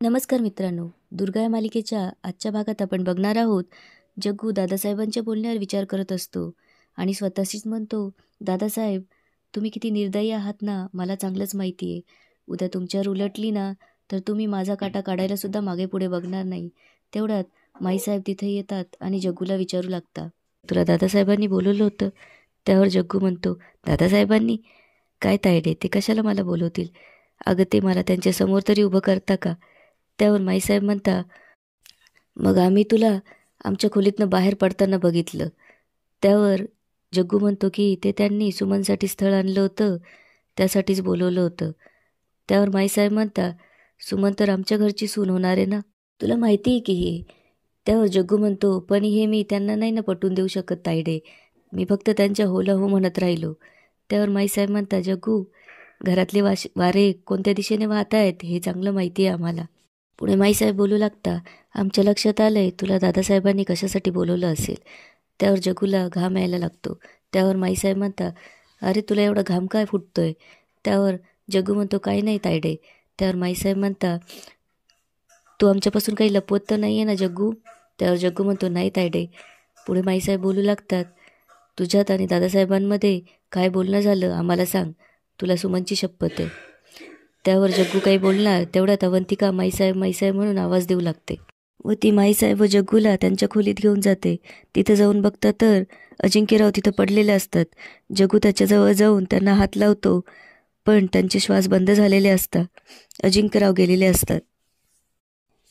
नमस्कार मित्रांनो, दुर्गा या मालिकेच्या आजच्या भागात आपण बघणार आहोत. जग्गू दादासाहेबांच्या बोलण्यावर विचार करत असतो आणि स्वतःशीच म्हणतो, दादासाहेब तुम्ही किती निर्दयी आहात ना, मला चांगलंच माहिती आहे. उद्या तुमच्यावर उलटली ना, तर तुम्ही माझा काटा काढायला सुद्धा मागे पुढे बघणार नाही. तेवढ्यात माईसाहेब तिथे येतात आणि जग्गूला विचारू लागतात, तुला दादासाहेबांनी बोलवलं होतं? त्यावर जग्गू म्हणतो, दादासाहेबांनी? काय तायडे, ते कशाला मला बोलवतील? अगं ते मला त्यांच्यासमोर तरी उभं करता का? त्यावर माईसाहेब म्हणता, मग आम्ही तुला आमच्या खोलीतनं बाहेर पडताना बघितलं. त्यावर जग्गू म्हणतो की ते त्यांनी सुमनसाठी स्थळ आणलं होतं, त्यासाठीच बोलवलं होतं. त्यावर माईसाहेब म्हणता, सुमन तर आमच्या घरची सून होणार आहे ना, तुला माहिती आहे की हे? त्यावर जग्गू म्हणतो, पण हे मी त्यांना नाही ना पटवून देऊ शकत तायडे, मी फक्त त्यांच्या होला हो म्हणत राहिलो. त्यावर माईसाहेब म्हणता, जग्गू घरातले वारे कोणत्या दिशेने वाहत आहेत हे चांगलं माहिती आहे आम्हाला. पुढे माईसाहेब बोलू लागता, आमच्या लक्षात आलंय तुला दादासाहेबांनी कशासाठी बोलवलं असेल. त्यावर जग्गूला घाम यायला लागतो. त्यावर माईसाहेब म्हणता, अरे तुला एवढा घाम काय फुटतोय? त्यावर जग्गू म्हणतो, काही नाही तायडे. त्यावर माईसाहेब म्हणता, तू आमच्यापासून काही लपवत तर नाही आहे ना जग्गू? त्यावर जग्गू म्हणतो, नाही तायडे. पुढे माईसाहेब बोलू लागतात, तुझ्यात आणि दादासाहेबांमध्ये काय बोलणं झालं आम्हाला सांग, तुला सुमनची शपथ आहे. त्यावर जग्गू काही बोलणार तेवढ्यात अवंतिका माईसाहेब माईसाहेब म्हणून आवाज देऊ लागते व ती माईसाहेब व जग्गूला त्यांच्या खोलीत घेऊन जाते. तिथं जाऊन बघता तर अजिंक्यराव तिथं पडलेले असतात. जग्गू त्याच्याजवळ जाऊन त्यांना हात लावतो, पण त्यांचे श्वास बंद झालेले असतात. अजिंक्यराव गेलेले असतात.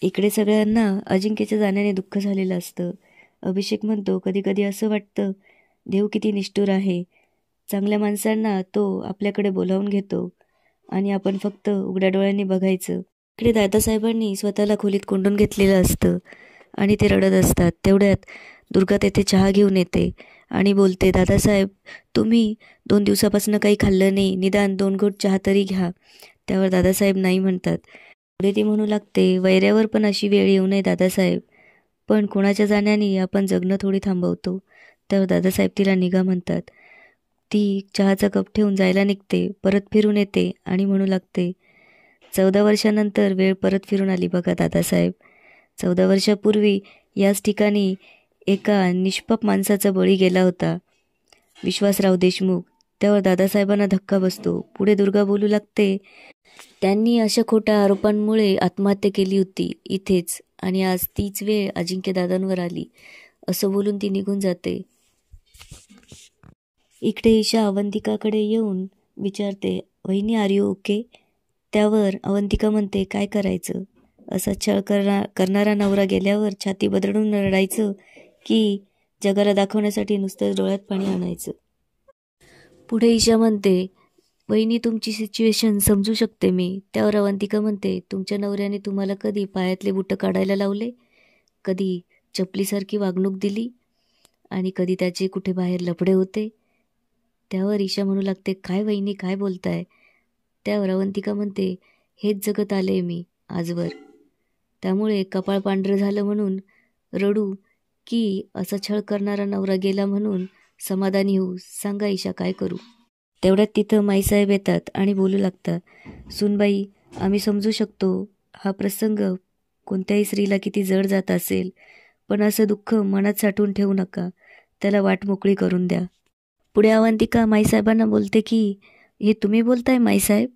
इकडे सगळ्यांना अजिंक्यच्या जाण्याने दुःख झालेलं असतं. अभिषेक म्हणतो, कधी कधी असं वाटतं देव किती निष्ठुर आहे. चांगल्या माणसांना तो आपल्याकडे बोलावून घेतो आणि आपण फक्त उघड्या डोळ्यांनी बघायचं. इकडे दादासाहेबांनी स्वतःला खोलीत कोंडून घेतलेलं असतं आणि ते रडत असतात. तेवढ्यात दुर्गा तेथे चहा घेऊन येते आणि बोलते, दादासाहेब तुम्ही 2 दिवसापासून काही खाल्लं नाही, निदान 2 घोट चहा तरी घ्या. त्यावर दादासाहेब नाही म्हणतात. पुढे ती म्हणू लागते, वैऱ्यावर पण अशी वेळ येऊ नये दादासाहेब, पण कोणाच्या जाण्याने आपण जगणं थोडी थांबवतो. त्यावर दादासाहेब तिला निघा म्हणतात. ती चहाचा कप ठेवून जायला निघते. परत फिरून येते आणि म्हणू लागते, 14 वर्षानंतर वेळ परत फिरून आली बघा दादासाहेब. 14 वर्षापूर्वी याच ठिकाणी एका निष्पाप माणसाचा बळी गेला होता, विश्वासराव देशमुख. त्यावर दादासाहेबांना धक्का बसतो. पुढे दुर्गा बोलू लागते, त्यांनी अशा खोट्या आरोपांमुळे आत्महत्या केली होती इथेच, आणि आज तीच वेळ अजिंक्य दादांवर आली. असं बोलून ती निघून जाते. इकडे ईशा अवंतिकाकडे येऊन विचारते, वहिनी आर यू ओके? त्यावर अवंतिका म्हणते, काय करायचं, असा छळ करणारा नवरा गेल्यावर छाती बदलून रडायचं की जगाला दाखवण्यासाठी नुसतं डोळ्यात पाणी आणायचं? पुढे ईशा म्हणते, वहिनी तुमची सिच्युएशन समजू शकते मी. त्यावर अवंतिका म्हणते, तुमच्या नवऱ्याने तुम्हाला कधी पायातले बुटं काढायला लावले, कधी चपलीसारखी वागणूक दिली, आणि कधी त्याचे कुठे बाहेर लफडे होते? त्यावर ईशा म्हणू लागते, काय वहिनी काय बोलताय? त्यावर अवंतिका म्हणते, हेच जगत आले मी आजवर, त्यामुळे कपाळ पांढरं झालं म्हणून रडू की असा छळ करणारा नवरा गेला म्हणून समाधानी होऊ? सांगा ईशा, काय करू? तेवढ्यात तिथं माईसाहेब येतात आणि बोलू लागतात, सुनबाई आम्ही समजू शकतो हा प्रसंग कोणत्याही स्त्रीला किती जड जात असेल, पण असं दुःख मनात साठवून ठेवू नका, त्याला वाट मोकळी करून द्या. पुढे अवंतिका माईसाहेबांना बोलते की, हे तुम्ही बोलताय माईसाहेब?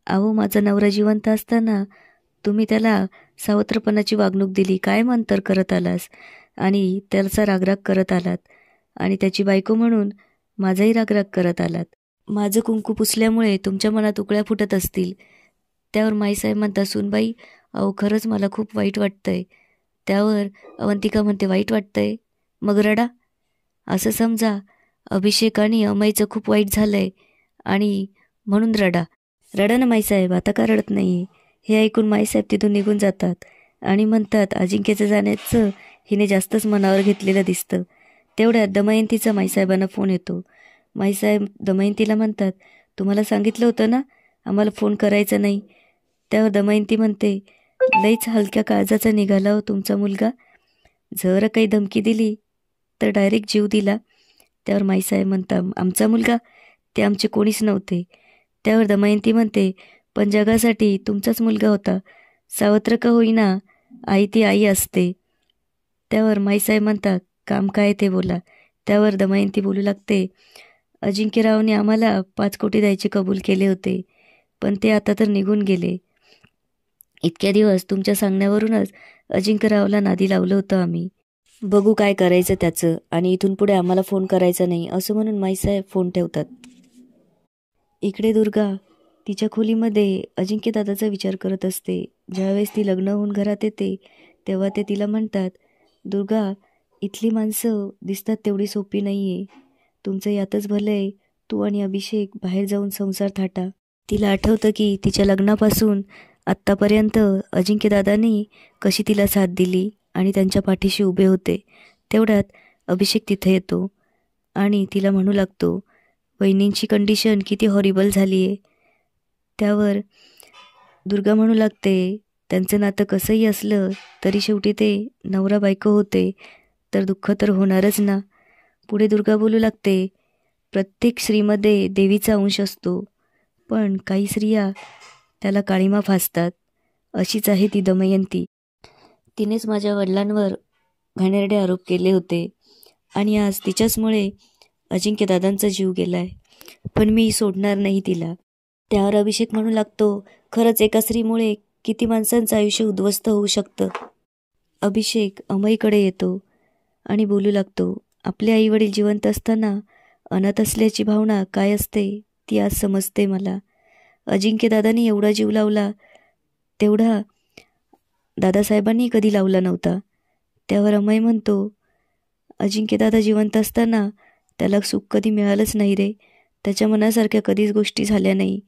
अहो माझा नवरा जिवंत असताना तुम्ही त्याला सावत्रपणाची वागणूक दिली, काय मंतर करत आलास आणि त्याचा रागराग करत आलात, आणि त्याची बायको म्हणून माझाही रागराग करत आलात. माझं कुंकू पुसल्यामुळे तुमच्या मनात उकळ्या फुटत असतील. त्यावर माईसाहेब म्हणतात, सुनबाई अहो खरंच मला खूप वाईट वाटतंय. त्यावर अवंतिका म्हणते, वाईट वाटतंय? मग रडा. असं समजा अभिषेक आणि अमयचं खूप वाईट झालंय आणि म्हणून रडा. रडा ना माईसाहेब, आता का रडत नाही? हे ऐकून माईसाहेब तिथून निघून जातात आणि म्हणतात, अजिंक्यचं जाण्याचं हिने जास्तच मनावर घेतलेलं दिसतं. तेवढ्यात दमयंतीचा माईसाहेबांना फोन येतो. माईसाहेब दमयंतीला म्हणतात, तुम्हाला सांगितलं होतं ना आम्हाला फोन करायचा नाही? त्यावर दमयंती म्हणते, लईच हलक्या काळजाचा निघाला हो तुमचा मुलगा, जर काही धमकी दिली तर डायरेक्ट जीव दिला. त्यावर माईसाहेब म्हणतात, आमचा मुलगा? ते आमचे कोणीच नव्हते. त्यावर दमयंती म्हणते, पण जगासाठी तुमचाच मुलगा होता, सावत्र का होईना आई ती आई असते. त्यावर माईसाहेब म्हणतात, काम काय ते बोला. त्यावर दमयंती बोलू लागते, अजिंक्यरावने आम्हाला 5 कोटी द्यायचे कबूल केले होते, पण ते आता तर निघून गेले. इतक्या दिवस तुमच्या सांगण्यावरूनच अजिंक्यरावला नादी लावलं होतं आम्ही. बघू काय करायचं त्याचं, आणि इथून पुढे आम्हाला फोन करायचा नाही असं म्हणून माईसाहेब फोन ठेवतात. इकडे दुर्गा तिच्या खोलीमध्ये अजिंक्यदादाचा विचार करत असते. ज्यावेळेस ती लग्न होऊन घरात येते तेव्हा ते तिला म्हणतात, दुर्गा, इथली माणसं दिसतात तेवढी सोपी नाही आहे. तुमचं यातच भलं आहे, तू आणि अभिषेक बाहेर जाऊन संसार थाटा. तिला आठवतं की तिच्या लग्नापासून आत्तापर्यंत अजिंक्यदादांनी कशी तिला साथ दिली आणि त्यांच्या पाठीशी उभे होते. तेवढ्यात अभिषेक तिथे येतो आणि तिला म्हणू लागतो, वहिनींची कंडिशन किती हॉरिबल झाली आहे. त्यावर दुर्गा म्हणू लागते, त्यांचं नातं कसंही असलं तरी शेवटी ते नवरा बायको होते, तर दुःख तर होणारच ना. पुढे दुर्गा बोलू लागते, प्रत्येक स्त्रीमध्ये देवीचा अंश असतो, पण काही स्त्रिया त्याला काळिमा फासतात. अशीच आहे ती दमयंती. तिनेच माझ्या वडिलांवर घाणेरडे आरोप केले होते आणि आज तिच्याचमुळे अजिंक्यदादांचा जीव गेलाय, पण मी सोडणार नाही तिला. त्यावर अभिषेक म्हणू लागतो, खरंच एका स्त्रीमुळे किती माणसांचं आयुष्य उद्ध्वस्त होऊ शकतं. अभिषेक अमईकडे येतो आणि बोलू लागतो, आपले आईवडील जिवंत असताना अनाथ असल्याची भावना काय असते ती आज समजते मला. अजिंक्यदादांनी एवढा जीव लावला तेवढा दादासाहेबांनी कधी लावला नव्हता. त्यावर अमय म्हणतो, अजिंक्यदादा जिवंत असताना त्याला सुख कधी मिळालंच नाही रे. त्याच्या मनासारख्या कधीच गोष्टी झाल्या नाही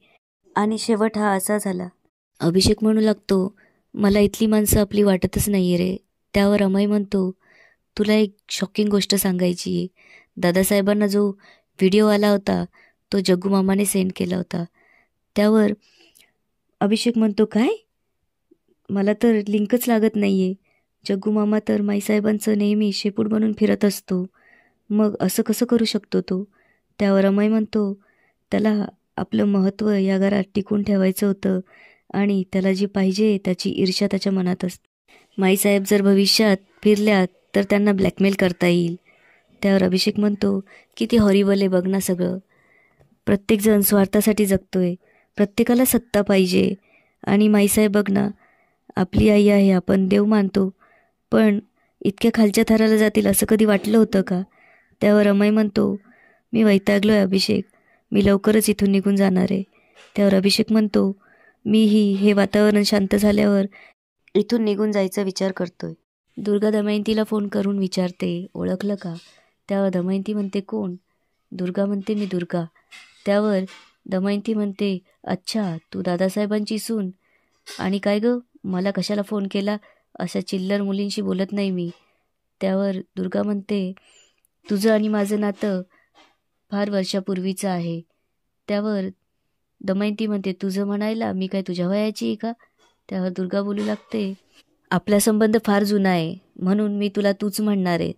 आणि शेवट हा असा झाला. अभिषेक म्हणू लागतो, मला इथली माणसं आपली वाटतच नाही रे. त्यावर अमय म्हणतो, तुला एक शॉकिंग गोष्ट सांगायची आहे. दादासाहेबांना जो व्हिडिओ आला होता तो जग्गू मामाने सेंड केला होता. त्यावर अभिषेक म्हणतो, काय? मला तर लिंकच लागत नाही आहे. जग्गू मामा तर माईसाहेबांचं नेहमी शेपूट बनून फिरत असतो, मग असं कसं करू शकतो तो? त्यावर अमय म्हणतो, त्याला आपलं महत्त्व या घरात टिकून ठेवायचं होतं आणि त्याला जी पाहिजे त्याची ईर्ष्या त्याच्या मनात असते. माईसाहेब जर भविष्यात फिरल्या तर त्यांना ब्लॅकमेल करता येईल. त्यावर अभिषेक म्हणतो, किती हॉरिबल आहे बघ ना सगळं. प्रत्येकजण स्वार्थासाठी जगतोय, प्रत्येकाला सत्ता पाहिजे. आणि माईसाहेब बघ ना, आपली आई आहे, आपण देव मानतो, पण इतक्या खालच्या थराला जातील असं कधी वाटलं होतं का? त्यावर अमय म्हणतो, मी वैतागलो आहे अभिषेक, मी लवकरच इथून निघून जाणार आहे. त्यावर अभिषेक म्हणतो, मीही हे वातावरण शांत झाल्यावर इथून निघून जायचा विचार करतोय. दुर्गा दमयंतीला फोन करून विचारते, ओळखलं का? त्यावर दमयंती म्हणते, कोण? दुर्गा म्हणते, मी दुर्गा. त्यावर दमयंती म्हणते, अच्छा, तू दादासाहेबांची सून. आणि काय गं, मला कशाला फोन केला? अशा चिल्लर मुलींशी बोलत नाही मी. त्यावर दुर्गा म्हणते, तुझं आणि माझं नातं फार वर्षापूर्वीचं आहे. त्यावर दमयंती म्हणते, तुझं म्हणायला मी काय तुझ्या वयाची आहे का? त्यावर दुर्गा बोलू लागते, आपला संबंध फार जुना आहे म्हणून मी तुला तूच म्हणणार आहे.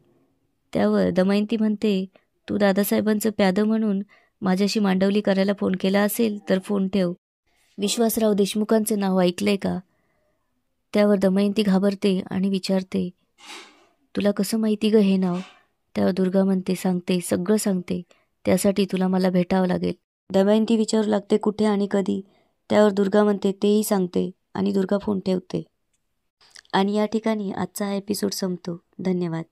त्यावर दमयंती म्हणते, तू दादासाहेबांचं प्यादं म्हणून माझ्याशी मांडवली करायला फोन केला असेल तर फोन ठेव. विश्वासराव देशमुखांचं नाव ऐकलंय का? त्यावर दमयंती घाबरते आणि विचारते, तुला कसं माहिती गं हे नाव? त्यावर दुर्गा म्हणते, सांगते, सगळं सांगते. त्यासाठी तुला मला भेटावं लागेल. दमयंती विचारू लागते, कुठे आणि कधी? त्यावर दुर्गा म्हणते, तेही सांगते. आणि दुर्गा फोन ठेवते. आणि या ठिकाणी आजचा हा एपिसोड संपतो. धन्यवाद.